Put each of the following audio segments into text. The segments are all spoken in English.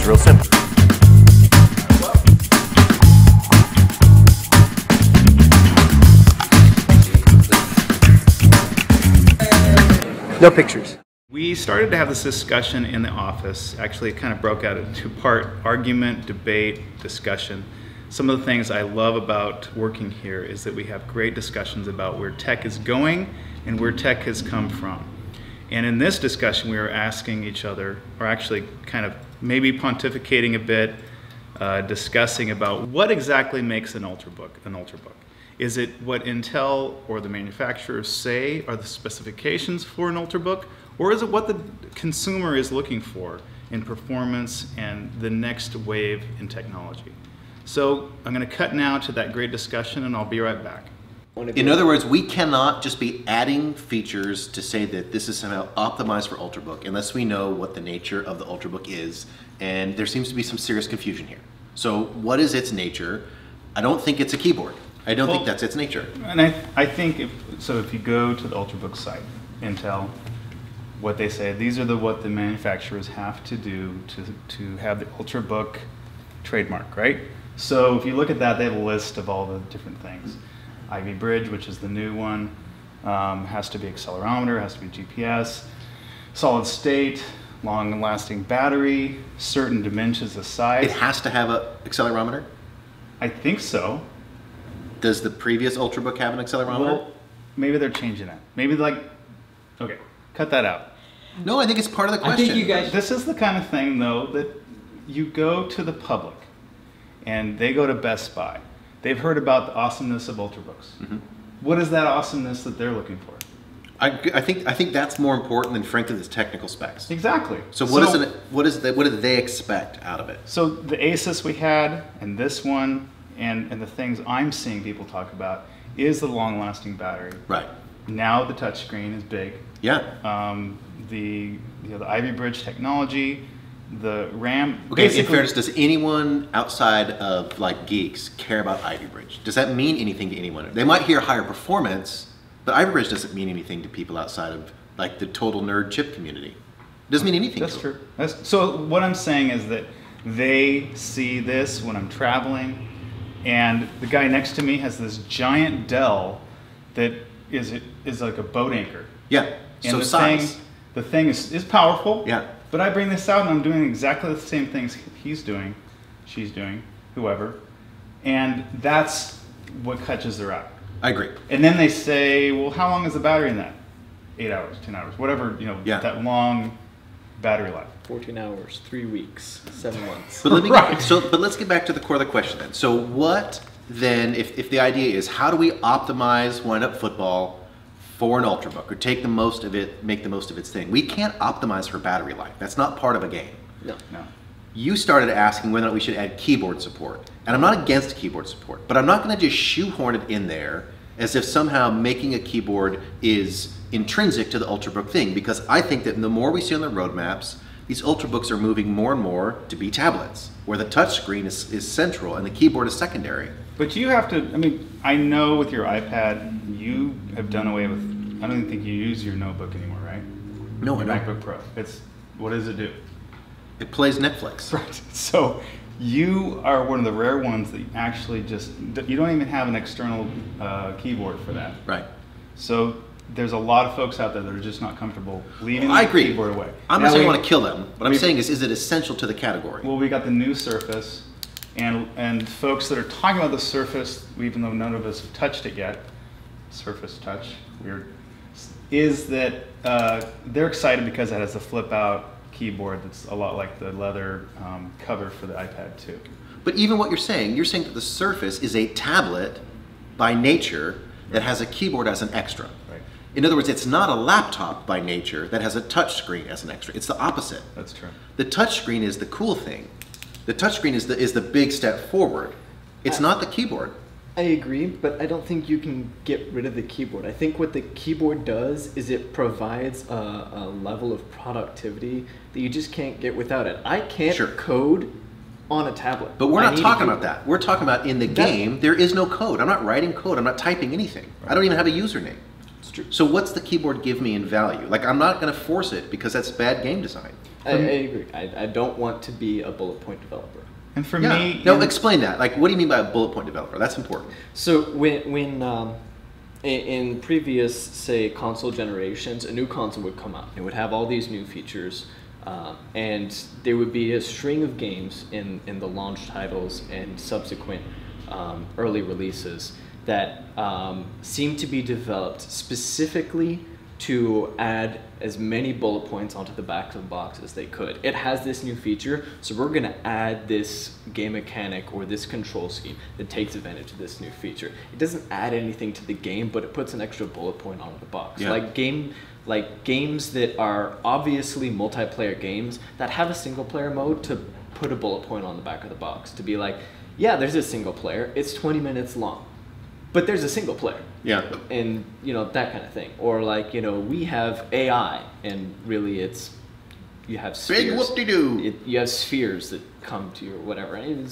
real simple. No pictures. We started to have this discussion in the office. Actually, it kind of broke out into two-part: argument, debate, discussion. Some of the things I love about working here is that we have great discussions about where tech is going and where tech has come from. And in this discussion, we were asking each other, or actually kind of maybe pontificating a bit, discussing about what exactly makes an Ultrabook an Ultrabook. Is it what Intel or the manufacturers say are the specifications for an Ultrabook, or is it what the consumer is looking for in performance and the next wave in technology? So I'm going to cut now to that great discussion, and I'll be right back. In other words, we cannot just be adding features to say that this is somehow optimized for Ultrabook unless we know what the nature of the Ultrabook is, and there seems to be some serious confusion here. So what is its nature? I don't think it's a keyboard. I don't think that's its nature. And I think if you go to the Ultrabook site, Intel, what they say, these are what the manufacturers have to do to have the Ultrabook trademark, right? So if you look at that, they have a list of all the different things. Ivy Bridge, which is the new one, has to be accelerometer, has to be GPS, solid state, long-lasting battery, certain dimensions of size. It has to have an accelerometer? I think so. Does the previous Ultrabook have an accelerometer? Well, maybe they're changing it. Maybe okay, cut that out. No, I think it's part of the question. I think you guys... This is the kind of thing, though, that you go to the public and they go to Best Buy. They've heard about the awesomeness of Ultrabooks. Mm-hmm. What is that awesomeness that they're looking for? I think that's more important than, frankly, the technical specs. Exactly. So what do they expect out of it? So the Asus we had, and this one, and the things I'm seeing people talk about is the long-lasting battery. Right. Now the touchscreen is big. Yeah. The Ivy Bridge technology, the RAM. Okay, in fairness, does anyone outside of like geeks care about Ivy Bridge? Does that mean anything to anyone? They might hear higher performance, but Ivy Bridge doesn't mean anything to people outside of like the total nerd chip community. It doesn't mean anything. That's true. So what I'm saying is that they see this when I'm traveling, and the guy next to me has this giant Dell that is like a boat anchor. Yeah. And so size. The thing is powerful. Yeah. But I bring this out and I'm doing exactly the same things he's doing, she's doing, whoever, and that's what catches their eye. I agree. And then they say, well, how long is the battery in that? 8 hours, 10 hours, whatever, that long battery life. 14 hours, 3 weeks, 7 months. But but let's get back to the core of the question then. So what then, if the idea is how do we optimize wind-up football for an Ultrabook, or take the most of it, make the most of its thing? We can't optimize for battery life. That's not part of a game. No. You started asking whether or not we should add keyboard support. And I'm not against keyboard support, but I'm not going to just shoehorn it in there as if somehow making a keyboard is intrinsic to the Ultrabook thing, because I think that the more we see on the roadmaps, these Ultrabooks are moving more and more to be tablets, where the touchscreen is central and the keyboard is secondary. But you have to, I know with your iPad, you have done away with, I don't even think you use your notebook anymore, right? No, I don't. MacBook Pro. What does it do? It plays Netflix. Right. So you are one of the rare ones that actually you don't even have an external keyboard for that. Right. So there's a lot of folks out there that are just not comfortable leaving the keyboard away. I'm not saying I want to kill them. What I'm saying is it essential to the category? Well, we got the new Surface, and folks that are talking about the Surface, even though none of us have touched it yet, Surface Touch, weird, is that they're excited because it has a flip-out keyboard that's a lot like the leather cover for the iPad 2. But even what you're saying that the Surface is a tablet by nature that has a keyboard as an extra. Right. In other words, it's not a laptop by nature that has a touchscreen as an extra. It's the opposite. That's true. The touchscreen is the cool thing. The touchscreen is the big step forward. It's not the keyboard. I agree, but I don't think you can get rid of the keyboard. I think what the keyboard does is it provides a level of productivity that you just can't get without it. I can't code on a tablet. But we're not talking about that. We're talking about in the game, there is no code. I'm not writing code. I'm not typing anything. Right. I don't even have a username. It's true. So what's the keyboard give me in value? Like, I'm not going to force it because that's bad game design. agree. I don't want to be a bullet point developer. And for me, no, explain that. Like, what do you mean by a bullet point developer? That's important. So when in previous, say, console generations, a new console would come out. It would have all these new features, and there would be a string of games in the launch titles and subsequent early releases that seemed to be developed specifically to add as many bullet points onto the back of the box as they could. It has this new feature, so we're going to add this game mechanic or this control scheme that takes advantage of this new feature. It doesn't add anything to the game, but it puts an extra bullet point onto the box. Yeah. Like games that are obviously multiplayer games that have a single player mode, to put a bullet point on the back of the box to be like, yeah, there's a single player, it's 20 minutes long, but there's a single player. Yeah. And, that kind of thing. Or like, we have AI, and really you have spheres. Big whoop-de-doo. You have spheres that come to you or whatever. And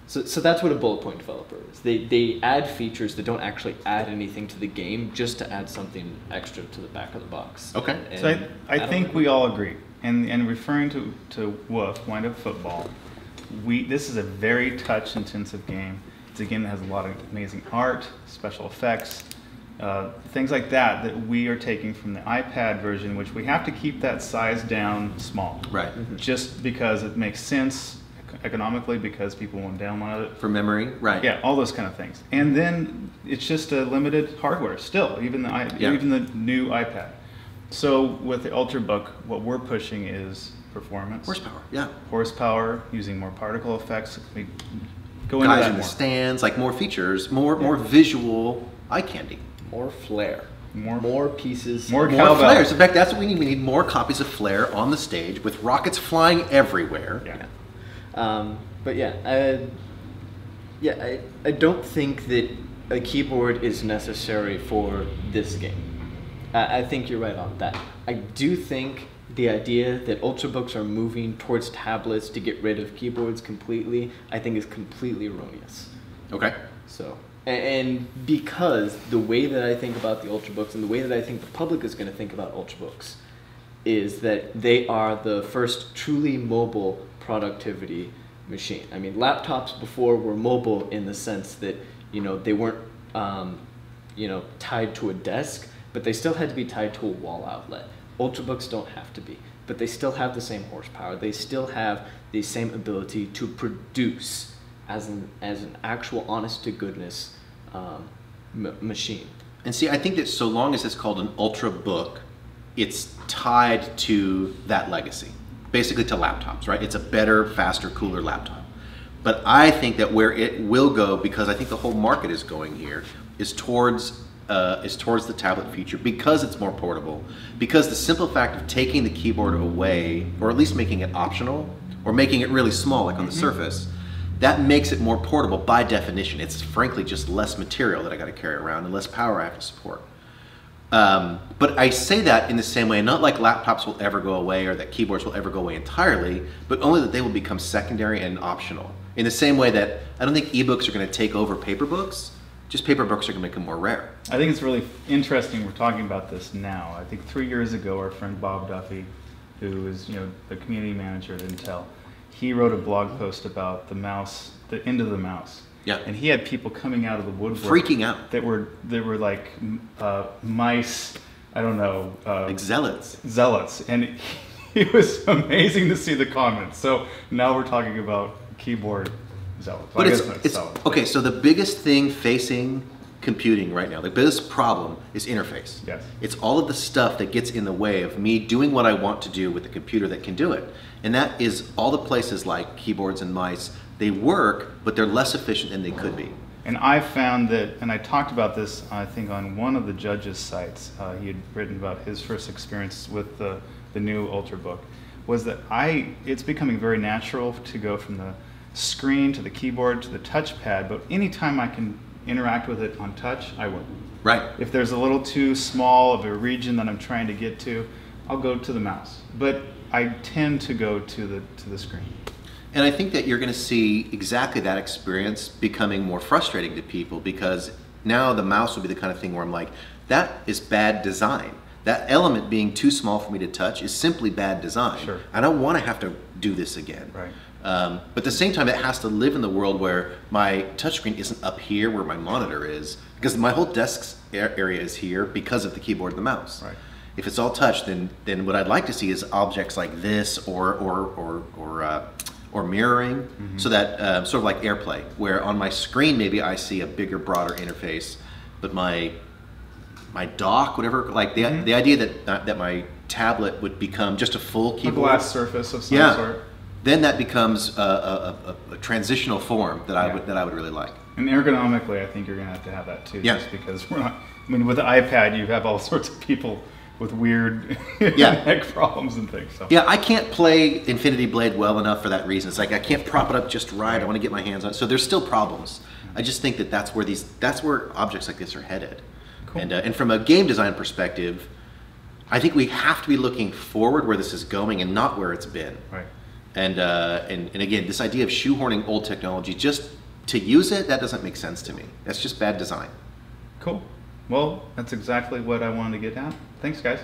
so that's what a bullet point developer is. They add features that don't actually add anything to the game, just to add something extra to the back of the box. Okay. And so I think we all agree. And referring to Woof, Wind Up Football, this is a very touch-intensive game. It's a game that has a lot of amazing art, special effects, things like that we are taking from the iPad version, which we have to keep that size down small. Right. Mm-hmm. Just because it makes sense economically, because people won't download it. For memory, right. Yeah, all those kind of things. And then it's just a limited hardware still, even the new iPad. So with the Ultrabook, what we're pushing is performance. Horsepower, yeah. Horsepower, using more particle effects. We go Guys into that in the more. stands, like more features, more visual eye candy. More flair. More pieces. More More cowbell. flares. In fact, that's what we need. We need more copies of Flare on the stage with rockets flying everywhere. Yeah. But I don't think that a keyboard is necessary for this game. I think you're right on that. I do think the idea that Ultrabooks are moving towards tablets to get rid of keyboards completely, I think is completely erroneous. Okay. So, and because the way that I think about the Ultrabooks and the way that I think the public is going to think about Ultrabooks is that they are the first truly mobile productivity machine. I mean, laptops before were mobile in the sense that, they weren't, tied to a desk, but they still had to be tied to a wall outlet. Ultrabooks don't have to be, but they still have the same horsepower. They still have the same ability to produce as an actual honest-to-goodness machine. And see, I think that so long as it's called an Ultrabook, it's tied to that legacy, basically to laptops, right? It's a better, faster, cooler laptop. But I think that where it will go, because I think the whole market is going here, is towards the tablet feature, because it's more portable, because the simple fact of taking the keyboard away, or at least making it optional, or making it really small like on the Surface, that makes it more portable by definition. It's frankly just less material that I got to carry around and less power I have to support. But I say that in the same way, not like laptops will ever go away or that keyboards will ever go away entirely, but only that they will become secondary and optional. In the same way that I don't think ebooks are going to take over paper books, just paper books are going to become more rare. I think it's really interesting we're talking about this now. I think 3 years ago, our friend Bob Duffy, who is the community manager at Intel, he wrote a blog post about the mouse, the end of the mouse. Yeah. And he had people coming out of the woodwork, freaking out, that were like mice. I don't know. Like zealots. Zealots, and it was amazing to see the comments. So now we're talking about keyboard zealots. But well, it's zealots, okay. So the biggest thing facing computing right now, the biggest problem is interface. Yes. It's all of the stuff that gets in the way of me doing what I want to do with the computer that can do it. And that is all the places like keyboards and mice. They work, but they're less efficient than they could be. And I found that, and I talked about this, I think, on one of the judges' sites. He had written about his first experience with the new Ultrabook, was that it's becoming very natural to go from the screen to the keyboard to the touchpad, but anytime I can interact with it on touch, I will. Right. If there's a little too small of a region that I'm trying to get to, I'll go to the mouse. But I tend to go to the screen. And I think that you're going to see exactly that experience becoming more frustrating to people, because now the mouse will be the kind of thing where I'm like, that is bad design. That element being too small for me to touch is simply bad design. Sure. I don't want to have to do this again. Right. But at the same time, it has to live in the world where my touchscreen isn't up here where my monitor is, because my whole desk area is here because of the keyboard and the mouse. Right. If it's all touch, then what I'd like to see is objects like this or mirroring, so that sort of like AirPlay, where on my screen maybe I see a bigger, broader interface, but my dock, whatever, like the idea that my tablet would become just a full keyboard, A glass surface of some sort. Then that becomes a transitional form that I would really like. And ergonomically, I think you're going to have that too. Yeah. Just because we're not. I mean, with the iPad, you have all sorts of people with weird neck problems and things. So. Yeah, I can't play Infinity Blade well enough for that reason. It's like I can't prop it up just right. I want to get my hands on it. So there's still problems. I just think that that's where objects like this are headed. Cool. And from a game design perspective, I think we have to be looking forward where this is going and not where it's been. Right. And again, this idea of shoehorning old technology just to use it, that doesn't make sense to me. That's just bad design. Cool. Well, that's exactly what I wanted to get at. Thanks, guys.